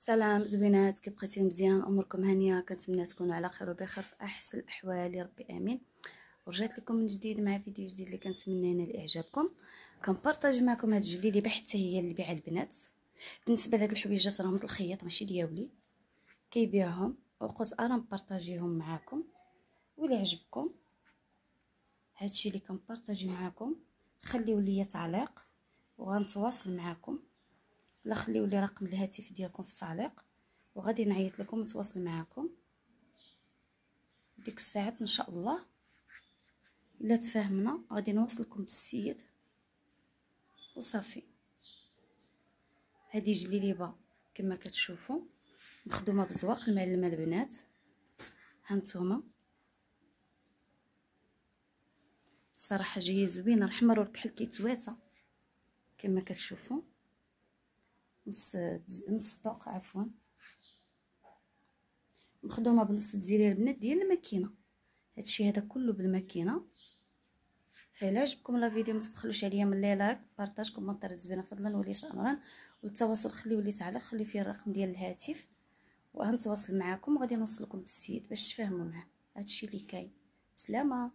سلام زوينات، كي بقيتيو مزيان؟ اموركم هانيه؟ كنتمنى تكونوا على خير وبخير في احسن الاحوال يا ربي امين. ورجعت لكم من جديد مع فيديو جديد اللي كنتمنى ينال اعجابكم. كنبارطاجي معكم هاد الجليليبه حتى هي اللي بيع البنات. بالنسبه لهاد الحويجات راهم د الخياط ماشي دياولي، كيبيعهم وقلت انا نبارطاجيهم معكم واللي عجبكم هادشي اللي كنبارطاجي معكم خليو ليا تعليق وغنتواصل معكم، لا خليو لي رقم الهاتف ديالكم في التعليق وغادي نعيط لكم ونتواصل معكم ديك الساعات ان شاء الله. الا تفاهمنا غادي نوصلكم بالسيد وصافي. هذه جليليبه كما كتشوفوا مخدومه بزواق المعلمه البنات، هانتوما الصراحه جايه زوينه، الحمر والكحل كيتواتى كما كتشوفوا، نص طوق عفوا، مخدومه بنص دزيريه البنات ديال الماكينه. هادشي هذا كله بالماكينه. فإلا عجبكم لا فيديو ما تبخلوش عليا من لايك، بارطاج، كومونتير زوينه فضلا وليس امرا، والتواصل خليو لي تعليق، خلي فيه الرقم ديال الهاتف وغنتواصل معكم وغادي نوصلكم بالسيد باش تفاهموا معاه. هادشي اللي كاين. بسلامه.